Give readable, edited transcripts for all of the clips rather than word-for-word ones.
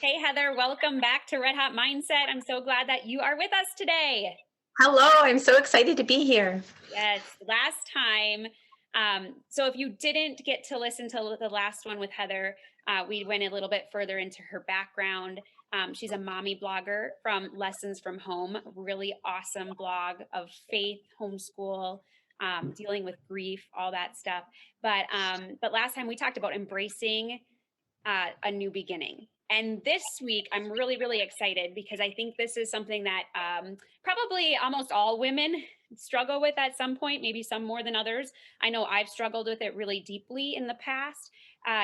Hey, Heather, welcome back to Red Hot Mindset. I'm so glad that you are with us today. Hello, I'm so excited to be here. Yes, last time. So if you didn't get to listen to the last one with Heather, we went a little bit further into her background. She's a mommy blogger from Lessons from Home, really awesome blog of faith, homeschool, dealing with grief, all that stuff. But last time we talked about embracing a new beginning. And this week, I'm really, really excited because I think this is something that probably almost all women struggle with at some point, maybe some more than others. I know I've struggled with it really deeply in the past,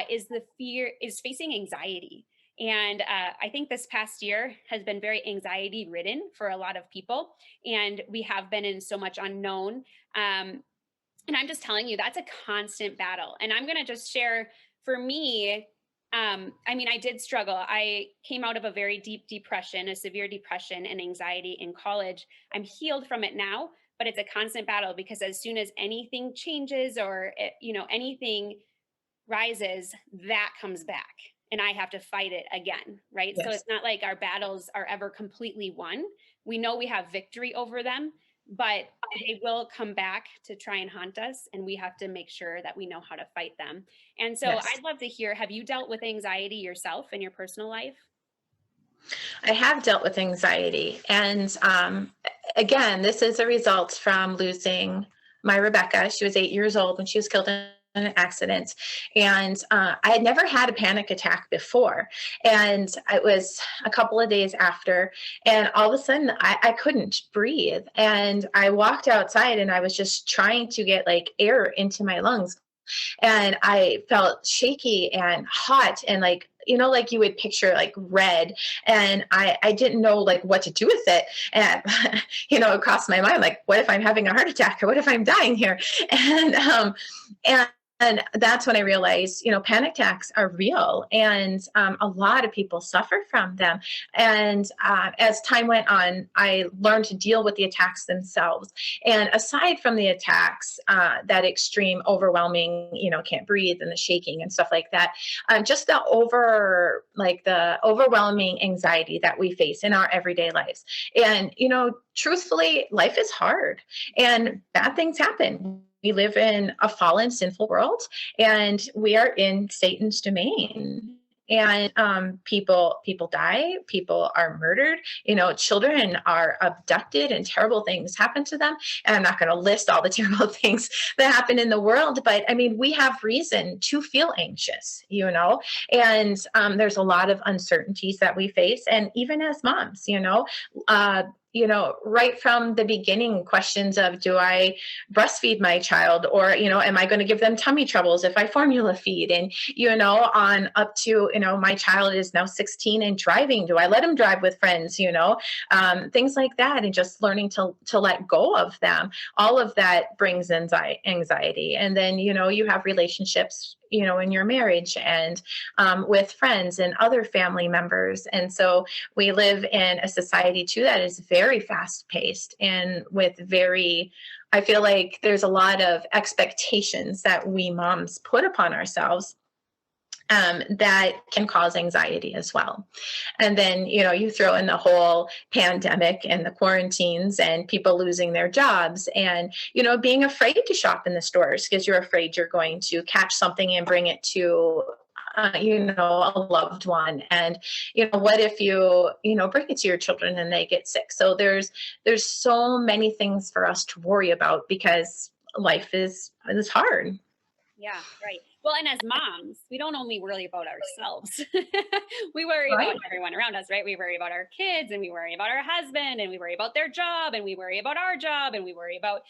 is facing anxiety. And I think this past year has been very anxiety ridden for a lot of people. And we have been in so much unknown. And I'm just telling you, that's a constant battle. And I'm going to just share for me. I mean, I did struggle. I came out of a very deep depression, a severe depression and anxiety in college. I'm healed from it now, but it's a constant battle because as soon as anything changes or, anything rises, that comes back. And I have to fight it again, right? So Yes, it's not like our battles are ever completely won. We know we have victory over them, but they will come back to try and haunt us. And we have to make sure that we know how to fight them. And so yes. I'd love to hear, have you dealt with anxiety yourself in your personal life? I have dealt with anxiety. And again, this is a result from losing my Rebecca. She was 8 years old when she was killed in an accident. And I had never had a panic attack before. And it was a couple of days after. And all of a sudden, I couldn't breathe. And I walked outside and I was just trying to get like air into my lungs, and I felt shaky and hot and like, like you would picture like red. And I didn't know like what to do with it. And, it crossed my mind, like, what if I'm having a heart attack or what if I'm dying here? And, and, and that's when I realized, panic attacks are real, and a lot of people suffer from them. And as time went on, I learned to deal with the attacks themselves. And aside from the attacks, that extreme, overwhelming, can't breathe and the shaking and stuff like that, just the overwhelming anxiety that we face in our everyday lives. And, truthfully, life is hard and bad things happen. We live in a fallen, sinful world, and we are in Satan's domain. And people die, people are murdered, children are abducted, and terrible things happen to them. And I'm not going to list all the terrible things that happen in the world, but I mean, we have reason to feel anxious, and there's a lot of uncertainties that we face. And even as moms, right from the beginning, questions of, do I breastfeed my child, or, am I going to give them tummy troubles if I formula feed? And, on up to, my child is now 16 and driving. Do I let him drive with friends? Things like that. And just learning to let go of them. All of that brings anxiety. And then, you have relationships, in your marriage, and with friends and other family members. And so we live in a society too that is very fast paced, and I feel like there's a lot of expectations that we moms put upon ourselves, that can cause anxiety as well. And then, you throw in the whole pandemic and the quarantines and people losing their jobs, and, being afraid to shop in the stores because you're afraid you're going to catch something and bring it to a loved one. And, what if bring it to your children and they get sick? So there's so many things for us to worry about because life is hard. Yeah, right. Well, and as moms, we don't only worry about ourselves. We worry about Right. everyone around us, right? We worry about our kids, and we worry about our husband, and we worry about their job, and we worry about our job, and we worry about,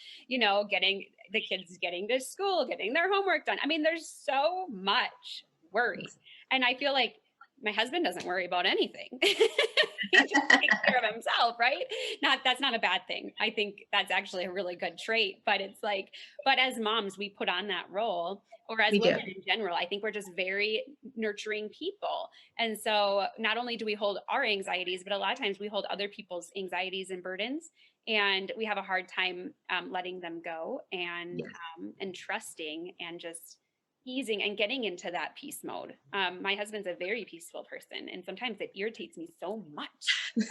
getting the kids getting to school, getting their homework done. I mean, there's so much worry. And I feel like my husband doesn't worry about anything. He just takes care of himself, right? That's not a bad thing. I think that's actually a really good trait, but it's like, but as moms, we put on that role, or as We do. women in general, I think we're just very nurturing people. And so not only do we hold our anxieties, but a lot of times we hold other people's anxieties and burdens, and we have a hard time letting them go, Yes. and trusting, and just easing and getting into that peace mode. My husband's a very peaceful person, and sometimes it irritates me so much.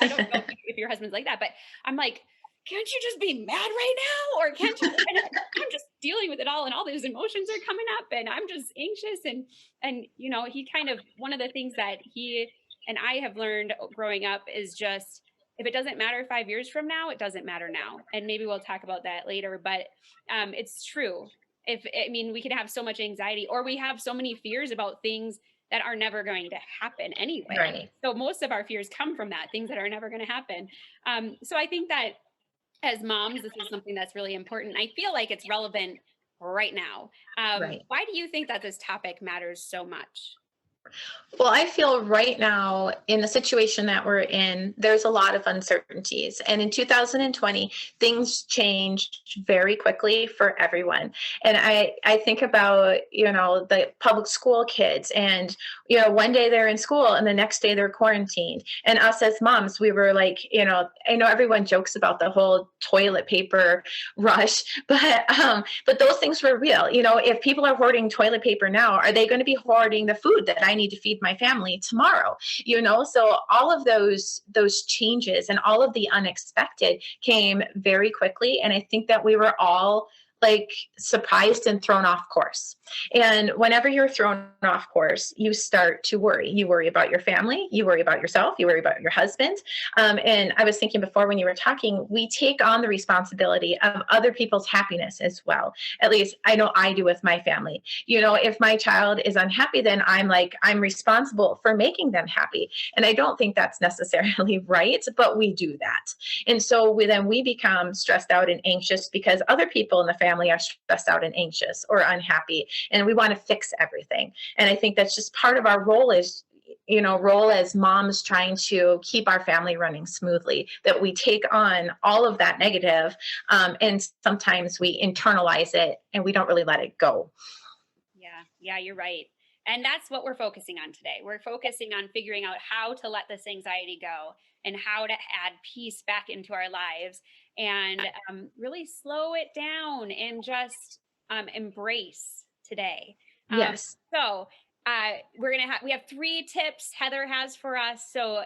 I don't know if your husband's like that, but I'm like, can't you just be mad right now? Or can't you? And I'm just dealing with it all, and all those emotions are coming up, and I'm just anxious. And he kind of, one of the things that he and I have learned growing up is just, if it doesn't matter 5 years from now, it doesn't matter now. And maybe we'll talk about that later, but it's true. If I mean, we could have so much anxiety, or we have so many fears about things that are never going to happen anyway. Right. So most of our fears come from that, things that are never going to happen. So I think that as moms, this is something that's really important. I feel like it's relevant right now. Right. Why do you think that this topic matters so much? Well, I feel right now in the situation that we're in, there's a lot of uncertainties. And in 2020, things changed very quickly for everyone. And I think about, the public school kids, and, one day they're in school and the next day they're quarantined. And us as moms, we were like, I know everyone jokes about the whole toilet paper rush, but those things were real. If people are hoarding toilet paper now, are they going to be hoarding the food that I need to feed my family tomorrow? So all of those changes and all of the unexpected came very quickly, and I think that we were all like surprised and thrown off course. And whenever you're thrown off course, you start to worry. You worry about your family, you worry about yourself, you worry about your husband. And I was thinking before when you were talking, we take on the responsibility of other people's happiness as well. At least I know I do with my family. If my child is unhappy, then I'm responsible for making them happy. And I don't think that's necessarily right, but we do that. And so we become stressed out and anxious because other people in the family are stressed out and anxious or unhappy, and we want to fix everything. And I think that's just part of our role as moms, trying to keep our family running smoothly, that we take on all of that negative, and sometimes we internalize it and we don't really let it go. Yeah, you're right. And that's what we're focusing on today. We're focusing on figuring out how to let this anxiety go and how to add peace back into our lives, and really slow it down and just embrace today. Um, Yes. so we have 3 tips Heather has for us. So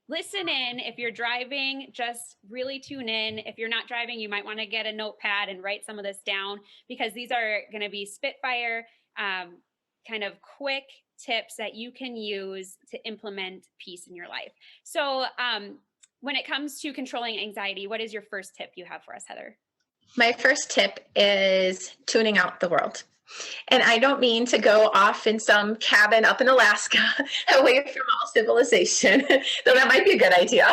listen in. If you're driving, just really tune in. If you're not driving, you might want to get a notepad and write some of this down, because these are going to be spitfire, um, kind of quick tips that you can use to implement peace in your life. So, when it comes to controlling anxiety, what is your first tip you have for us, Heather? My first tip is tuning out the world. And I don't mean to go off in some cabin up in Alaska away from all civilization, though that might be a good idea.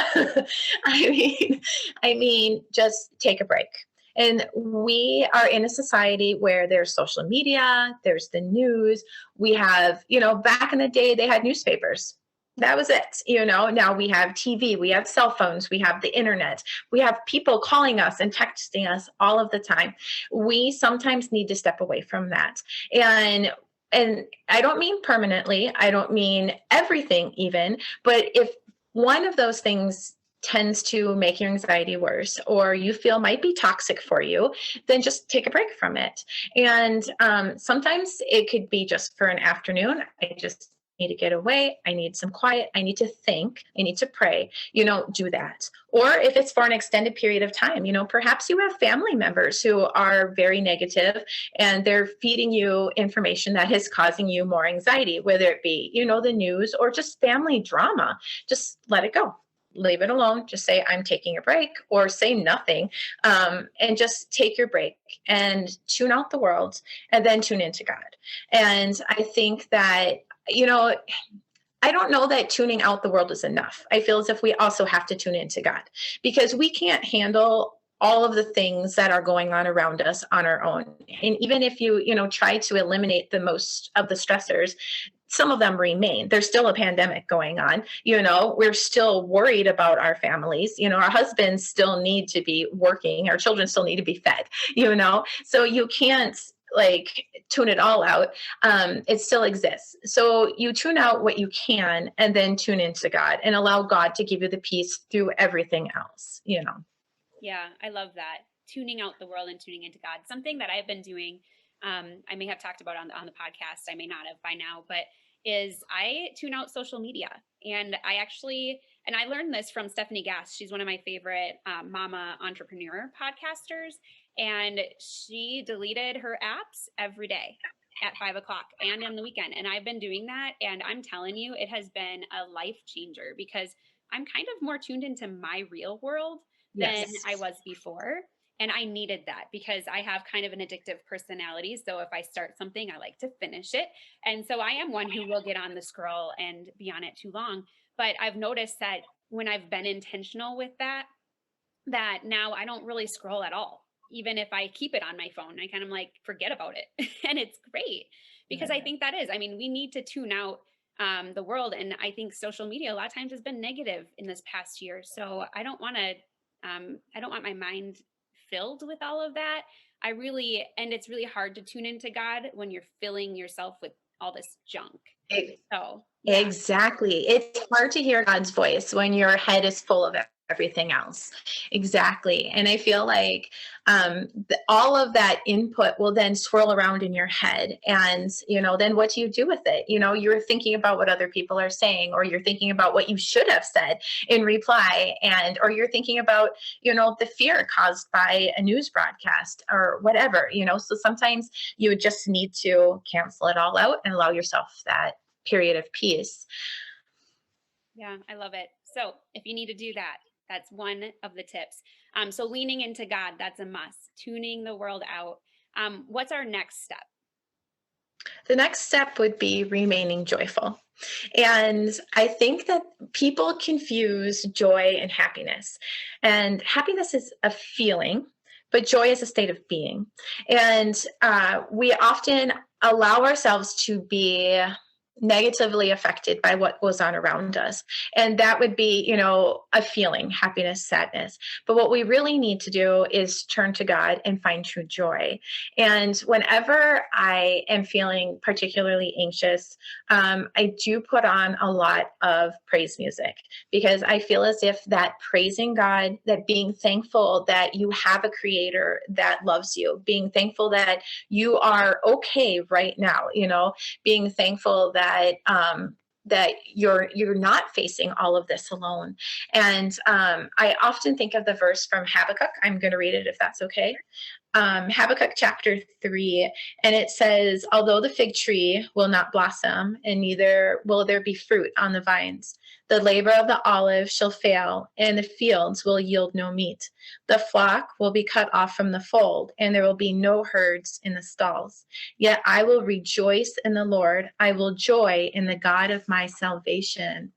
I mean, just take a break. And we are in a society where there's social media, there's the news. We have, back in the day, they had newspapers. That was it. Now we have TV, we have cell phones, we have the internet, we have people calling us and texting us all of the time. We sometimes need to step away from that. And I don't mean permanently, I don't mean everything even, but if one of those things tends to make your anxiety worse, or you feel might be toxic for you, then just take a break from it. And sometimes it could be just for an afternoon. I just need to get away. I need some quiet. I need to think. I need to pray. Do that. Or if it's for an extended period of time, perhaps you have family members who are very negative and they're feeding you information that is causing you more anxiety, whether it be, the news or just family drama. Just let it go. Leave it alone. Just say, I'm taking a break, or say nothing, and just take your break and tune out the world and then tune into God. And I think that, I don't know that tuning out the world is enough. I feel as if we also have to tune into God, because we can't handle all of the things that are going on around us on our own. And even if you try to eliminate the most of the stressors, some of them remain. There's still a pandemic going on. We're still worried about our families. Our husbands still need to be working. Our children still need to be fed, so you can't tune it all out. It still exists. So you tune out what you can and then tune into God and allow God to give you the peace through everything else. Yeah, I love that. Tuning out the world and tuning into God. Something that I've been doing I may have talked about on the podcast, I may not have by now, but is I tune out social media. And I learned this from Stephanie Gass. She's one of my favorite mama entrepreneur podcasters. And she deleted her apps every day at 5 o'clock and on the weekend. And I've been doing that. And I'm telling you, it has been a life changer because I'm kind of more tuned into my real world than Yes. I was before. And I needed that because I have kind of an addictive personality. So if I start something, I like to finish it. And so I am one who will get on the scroll and be on it too long. But I've noticed that when I've been intentional with that, that now I don't really scroll at all. Even if I keep it on my phone, I kind of like forget about it. And it's great because I think that is, I mean, we need to tune out the world. And I think social media a lot of times has been negative in this past year. So I don't want my mind filled with all of that. And it's really hard to tune into God when you're filling yourself with all this junk. So, yeah. Exactly. It's hard to hear God's voice when your head is full of everything else. Exactly. And I feel like all of that input will then swirl around in your head. And, then what do you do with it? You're thinking about what other people are saying, or you're thinking about what you should have said in reply. Or you're thinking about, the fear caused by a news broadcast or whatever, so sometimes you just need to cancel it all out and allow yourself that period of peace. Yeah, I love it. So if you need to do that, that's one of the tips. So leaning into God, that's a must. Tuning the world out. What's our next step? The next step would be remaining joyful. And I think that people confuse joy and happiness. And happiness is a feeling, but joy is a state of being. And we often allow ourselves to be negatively affected by what goes on around us. And that would be, a feeling, happiness, sadness. But what we really need to do is turn to God and find true joy. And whenever I am feeling particularly anxious, I do put on a lot of praise music because I feel as if that praising God, that being thankful that you have a creator that loves you, being thankful that you are okay right now, being thankful that you're not facing all of this alone. And I often think of the verse from Habakkuk. I'm going to read it if that's okay. Habakkuk chapter 3, and it says, although the fig tree will not blossom, and neither will there be fruit on the vines, the labor of the olive shall fail, and the fields will yield no meat. The flock will be cut off from the fold, and there will be no herds in the stalls. Yet I will rejoice in the Lord. I will joy in the God of my salvation.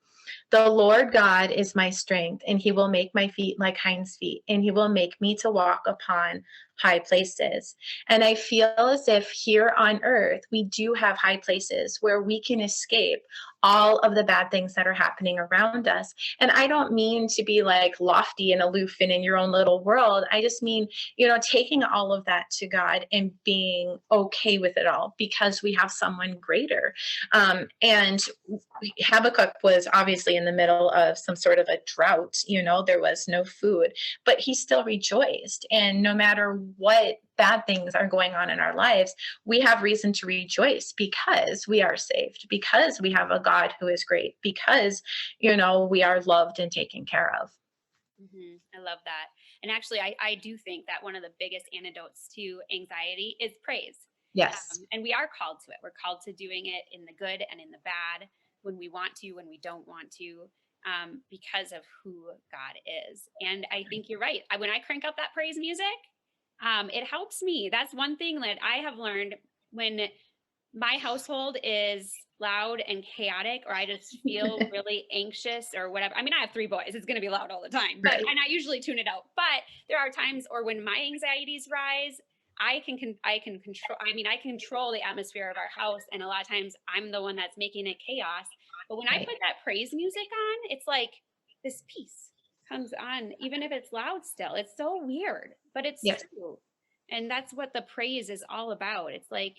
The Lord God is my strength, and he will make my feet like hinds feet, and he will make me to walk upon high places. And I feel as if here on earth, we do have high places where we can escape all of the bad things that are happening around us. And I don't mean to be like lofty and aloof and in your own little world. I just mean, taking all of that to God and being okay with it all because we have someone greater. And Habakkuk was obviously in the middle of some sort of a drought, there was no food, but he still rejoiced. And no matter what bad things are going on in our lives, we have reason to rejoice because we are saved, because we have a God who is great, because, we are loved and taken care of. I love that. And actually, I do think that one of the biggest antidotes to anxiety is praise. Yes. And we are called to it. We're called to doing it in the good and in the bad, when we want to, when we don't want to, because of who God is. And I think you're right. When I crank up that praise music, it helps me. That's one thing that I have learned when my household is loud and chaotic, or I just feel really anxious or whatever. I mean, I have 3 boys. It's going to be loud all the time, Right. and I usually tune it out. But there are times, or when my anxieties rise, I can control. I mean, I control the atmosphere of our house, and a lot of times I'm the one that's making it chaos. But when I Right. put that praise music on, it's like this peace comes on, even if it's loud. Still, it's so weird, but it's Yes. true, and that's what the praise is all about. It's like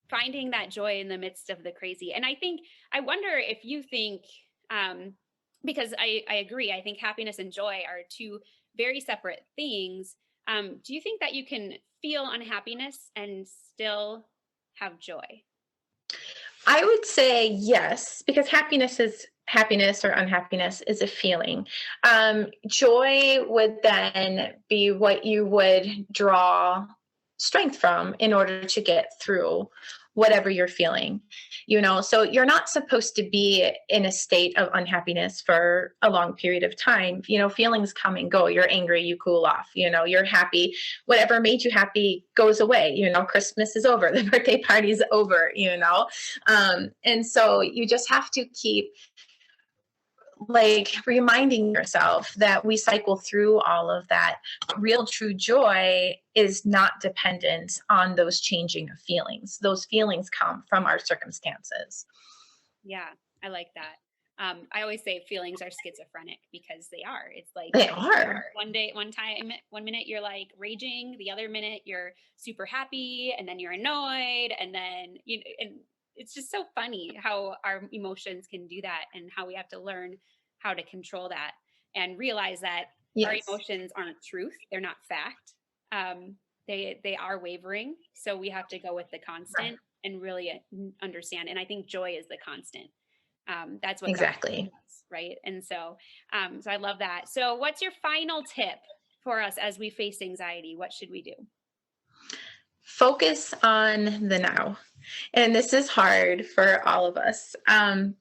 finding that joy in the midst of the crazy. And I wonder if you think, because I agree, I think happiness and joy are two very separate things, Do you think that you can feel unhappiness and still have joy? I would say yes, because happiness or unhappiness is a feeling. Joy would then be what you would draw strength from in order to get through whatever you're feeling. So you're not supposed to be in a state of unhappiness for a long period of time. Feelings come and go. You're angry, you cool off. You're happy, whatever made you happy goes away. Christmas is over, the birthday party's over. And so you just have to keep like reminding yourself that we cycle through all of that. Real true joy is not dependent on those changing of feelings. Those feelings come from our circumstances. Yeah, I like that. I always say feelings are schizophrenic because they are. It's like They are. one minute you're like raging, the other minute you're super happy, and then you're annoyed, and then and it's just so funny how our emotions can do that, and how we have to learn how to control that and realize that our Yes, emotions aren't truth; they're not fact. Um, they are wavering, so we have to go with the right. constant and really understand. And I think joy is the constant. That's what God Exactly. does, right? And so I love that. So, what's your final tip for us as we face anxiety? What should we do? Focus on the now. And this is hard for all of us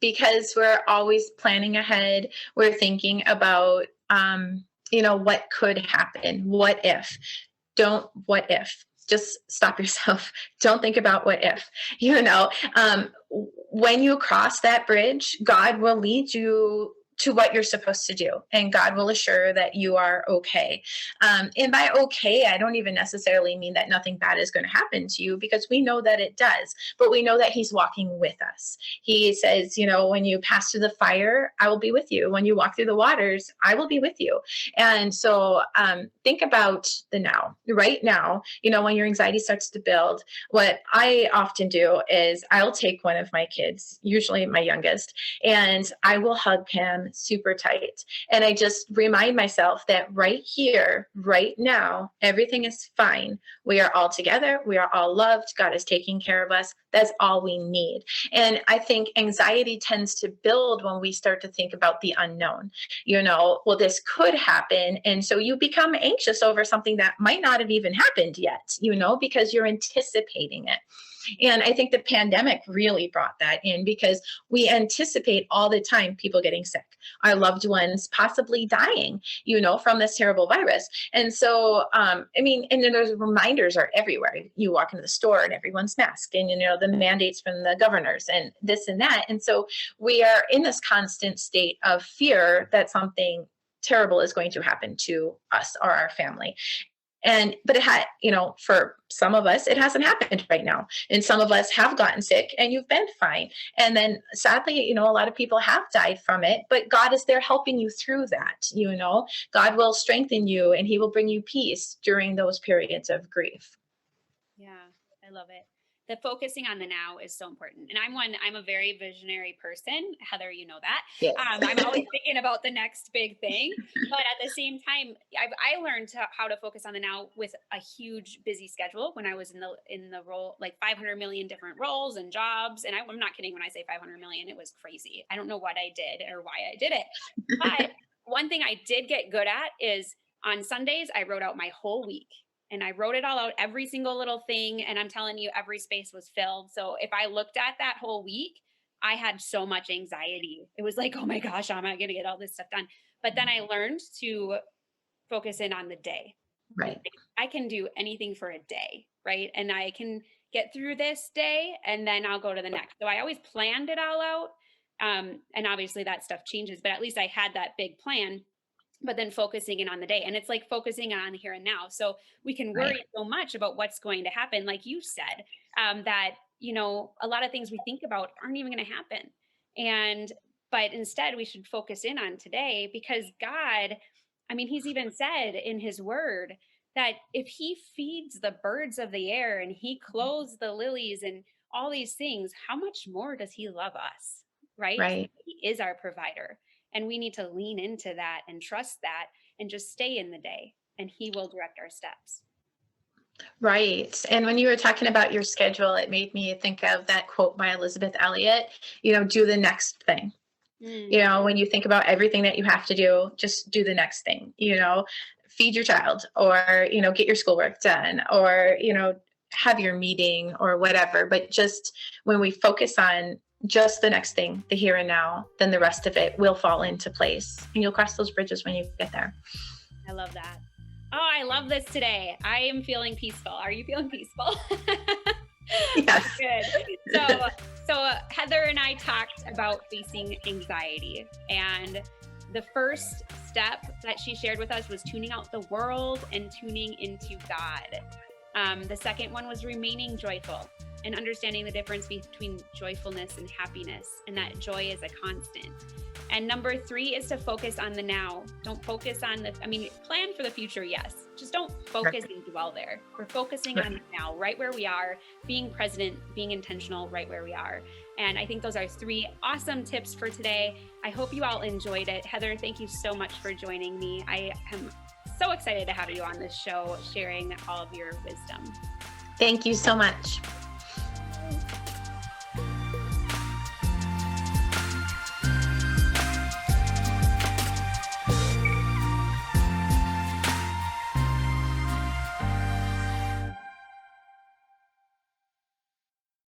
because we're always planning ahead. We're thinking about, what could happen. What if? Don't what if. Just stop yourself. Don't think about what if. When you cross that bridge, God will lead you to what you're supposed to do, and God will assure that you are okay. And by okay, I don't even necessarily mean that nothing bad is going to happen to you, because we know that it does, but we know that He's walking with us. He says, when you pass through the fire, I will be with you. When you walk through the waters, I will be with you. And so think about the now, right now. When your anxiety starts to build, what I often do is I'll take one of my kids, usually my youngest, and I will hug him super tight. And I just remind myself that right here, right now, everything is fine. We are all together. We are all loved. God is taking care of us. That's all we need. And I think anxiety tends to build when we start to think about the unknown. Well, this could happen. And so you become anxious over something that might not have even happened yet, because you're anticipating it. And I think the pandemic really brought that in, because we anticipate all the time people getting sick, our loved ones possibly dying, from this terrible virus. And so, and then those reminders are everywhere. You walk into the store and everyone's masked, and, the mandates from the governors and this and that. And so we are in this constant state of fear that something terrible is going to happen to us or our family. But it had, for some of us, it hasn't happened right now. And some of us have gotten sick and you've been fine. And then sadly, a lot of people have died from it, but God is there helping you through that. God will strengthen you and He will bring you peace during those periods of grief. Yeah, I love it. The focusing on the now is so important. And I'm a very visionary person. Heather, you know that. Yes. I'm always thinking about the next big thing. But at the same time, I learned how to focus on the now with a huge busy schedule when I was in the role, like 500 million different roles and jobs. And I'm not kidding when I say 500 million, it was crazy. I don't know what I did or why I did it. But one thing I did get good at is on Sundays, I wrote out my whole week, and I wrote it all out, every single little thing. And I'm telling you, every space was filled. So if I looked at that whole week, I had so much anxiety. It was like, oh my gosh, how am I going to get all this stuff done? But then I learned to focus in on the day. Right. I can do anything for a day, right? And I can get through this day and then I'll go to the next. So I always planned it all out. And obviously that stuff changes, but at least I had that big plan, but then focusing in on the day. And it's like focusing on here and now. So we can Right. worry so much about what's going to happen, like you said, that, a lot of things we think about aren't even going to happen. And, but instead we should focus in on today, because God, I mean, He's even said in His word that if He feeds the birds of the air and He clothes the lilies and all these things, how much more does He love us? Right? Right. He is our provider. And we need to lean into that and trust that and just stay in the day and He will direct our steps. Right. And when you were talking about your schedule, it made me think of that quote by Elizabeth Elliot, do the next thing. Mm, When you think about everything that you have to do, just do the next thing, feed your child, or, get your schoolwork done, or, have your meeting or whatever. But just when we focus on just the next thing, the here and now, then the rest of it will fall into place, and you'll cross those bridges when you get there. I love that. Oh, I love this today. I am feeling peaceful. Are you feeling peaceful? Yes. Good. So Heather and I talked about facing anxiety, and the first step that she shared with us was tuning out the world and tuning into God. The second one was remaining joyful and understanding the difference between joyfulness and happiness, and that joy is a constant. And number 3 is to focus on the now. Don't focus on plan for the future, yes. Just don't focus and dwell there. We're focusing on now, right where we are, being present, being intentional right where we are. And I think those are 3 awesome tips for today. I hope you all enjoyed it. Heather, thank you so much for joining me. I am so excited to have you on this show, sharing all of your wisdom. Thank you so much.